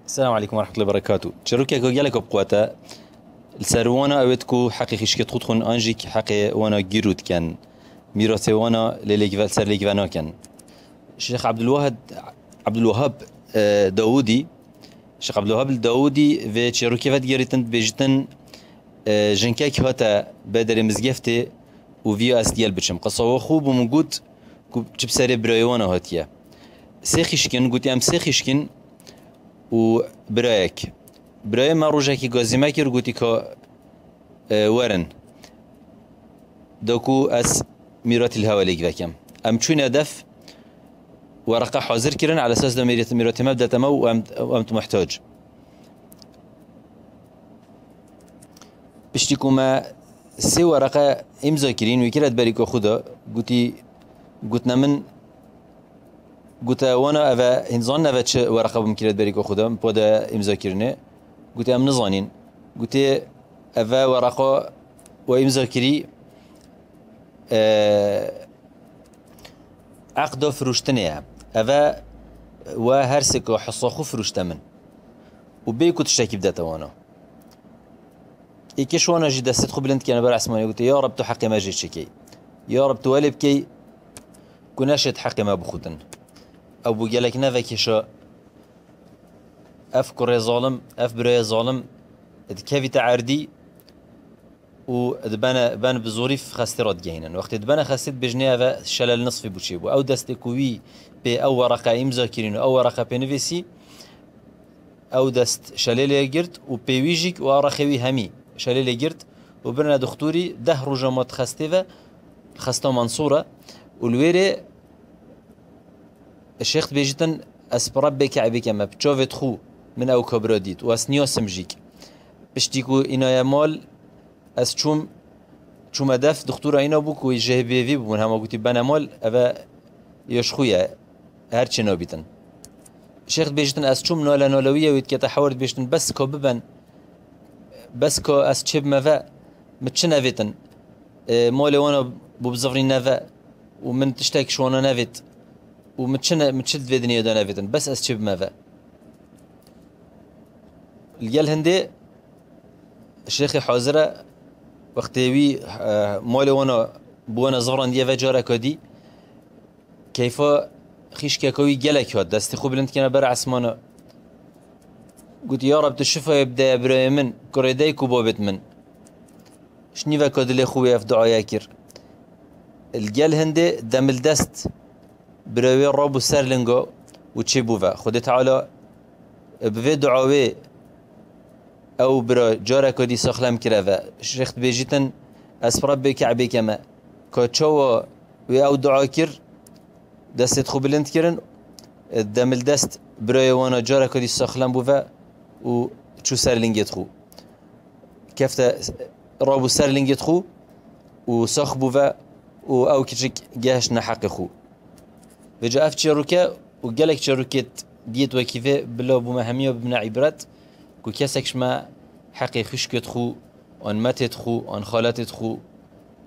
السلام عليكم ورحمة الله وبركاته. شروكي جالك بقوته السروانا أودكو حقيقي شكت خدخن أنجيك حقي وانا جيرود كان ميراثي وانا لليك سر ليك وانا كان الشيخ عبد الوهاب داودي الشيخ عبد الوهاب الداودي في شروكي فات جريتن بيجتن جنكاك هاتا بدر مزجفتي وفيو اس ديال بتشم قصوا خوب وموجود كب سري برايوانا هاتيا سيخشكن قلت ام سيخشكن وبرايك براي ما روجاكي غازيماكي رغوتي كا ورن دوكو اس ميرات الهواليك ذاكم ام تشون هدف ورقه حاضر كرن على اساس ميرات مبدا تمو وامت محتاج بشتيكوما سي ورقه امضا كرين وكيلات بريكو خدا قلتنا من قلت وانا افا هنزان افا ورقه بمكيلات بريكو خدا بودا امضا كرنه قلت ام نزانين قلت افا ورقه وامضا كري عقد فروشتنيها افا وهرسك وحصاخو فروشتمن وبيكو تشتكي بداتا وانا إيكيش وانا جي دست خو بلند كان برا عسماني قلت يا رب تو حقي ما جيت شكي يا رب توالي بكي كناشت حقي ما بخودن او بقالك نافا كيشا اف كوري ظالم اف براي ظالم كيفي تعاردي و بان بظروف خاسترات جاينا وقت دبانا خاستت بجنيها شلل نصفي بوشيبو او دستكوي بي او ورقه امضا كيرينو او ورقه بنفيسي او دست شلل جرت و بيويجيك و ارخوي همي شلل جرت وبرنا دكتوري ده رجمات خاستيفا خاستا منصوره والويري الشيخ بيجتن اسبراب بك عبيك ما بتشوفت خو من او كبراديت واسنيو سمجيك بشتيكو انا مال از چوم دف دكتور اینا بو کوی جه بی وی بون هم گوتی بنا مال اوا یشخویا هر چی نابیتن شیخ بیشتن از چوم نالویه وید که تحورت بیشتن بس کو ببن بس کو از چب مفا متش نویتن مال وانا بو بزفری نفا ومن تشتاك شوانا نویت ومتشد في دنيا دا نویتن بس از چب مفا الجال هندي الشيخ حاضره وقتي مالي وانا بوانا زفران دي فجارة كدي كيف خيش كاكوي جلك هاد دستي خوب بلند كنا برا عسمانا قلت يا رب تشوفه يبدا براي من كوريداي كوبابت من شني فكاد اللي خويا في دعاء ياكر الجال هندي دم الدست براي رابو سرلنجو وتشيبوفا خدي تعالى بفي دعاوي او برا جارا كدي ساخلم كرافا شيخت بيجيتن اسبراب بكعبي كما كوتشوا وي او دعاكر دست خو بلند كرن دم الدست براي وانا جارا كدي ساخلم بوفا و تشو سرلينج خو كفتا رابو سرلينج خو و ساخ بوفا و او كيشك جاش نحق خو بجا اف تشروكا وقالك تشروكيت ديت وكيفه بلا بو مهميه بمنا عبرات كو كاسك ما حقي خشكت خو ان ماتت خو ان خالتت خو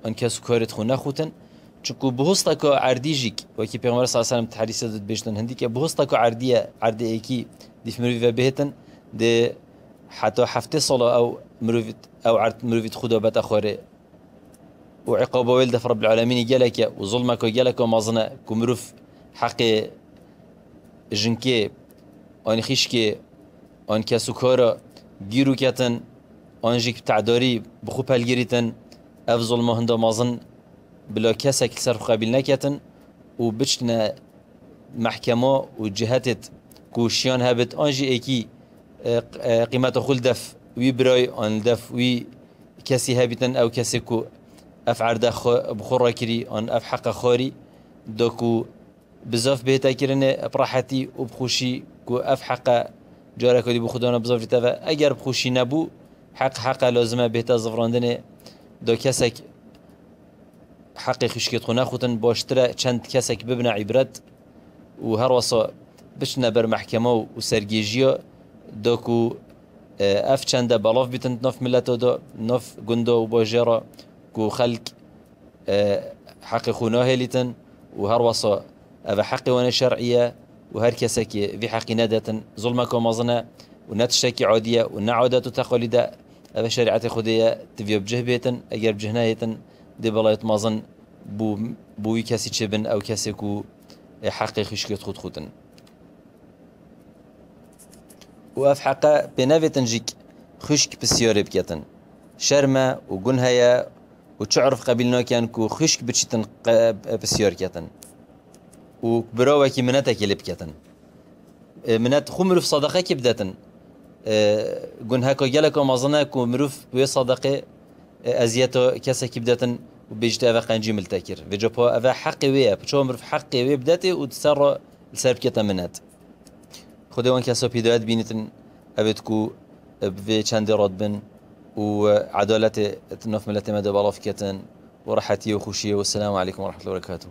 ان كاس كارت خو نخوتن چكو بهستك عرديجيك وكي پیغمبر صلى الله عليه وسلم تحديث دد بيشتن هنديك بهستك عردي اكي ديف مروي بهتن دي حتى حفته صلاه او مروي او عرض مروي خدا بت اخره وعقابه ولد رب العالمين جالك وظلمك جالك ومازنا كمروف حقي جنكي ان خيشكي آن کسو کارا گیرو کتن آنجیک تعداری بخو پلگیریتن اف ظلمه هنده مازن بلا کسک سر قبیل نکتن و بچتنا محکمه و جهتت کوشیان هبت آنجی ایکی قیمت خول دف وی برای آن دف وی کسی هبتن او کسی کو اف عرده بخور را کری آن اف حق خاری داکو بزاف بهتا کرنه براحتی و بخوشی کو اف حق جارا کدی بو خدانا بزافری تا اگر بخوشی نبو حق لازمه بهتا زفراندن دا کسک حق خشکت خو نخوتن باشتره چند کسک ببنه عبرت و هر وصا بچنه بر محکمه و سرگیجیا داکو اف چنده بلاف بیتن ناف ملت دا ناف گنده و باجرا کو خلق حق خونا هليتن وهر وصا أبا حق وانا شرعية وهر كسكي في حق ندة ظلمك ومظنة ونتشتكي عادية ونعودة تقاليد أبا شريعة خدية تفيا بجه بيتن أجر بجهنايتن دي بلايت مظن بوي كسي تشبن أو كسي كو حق خشكت خود خودن وأف حقا بنافة جيك خشك بسياري بكتن شرمة وجنهايا وتعرف قبلنا كان كو خشك بتشتن بسيار كتن وبراوة كي مناتك اللي بكتن منات خمر في صدقة كبدتن جنها كجلك ومظنة كو مروف بي صدقة أزياته كسا كبدتن وبيجت أفا قنجي ملتكر بيجبها أفا حقي ويا بتشوف مروف حقي ويا بدته وتسر السرب كتن منات خدوان كسا بيدوات بينتن أبتكو في چند راد بن وعدالة تنف ملتي مدى بالا فكتن ورحتي وخوشية والسلام عليكم ورحمة الله وبركاته.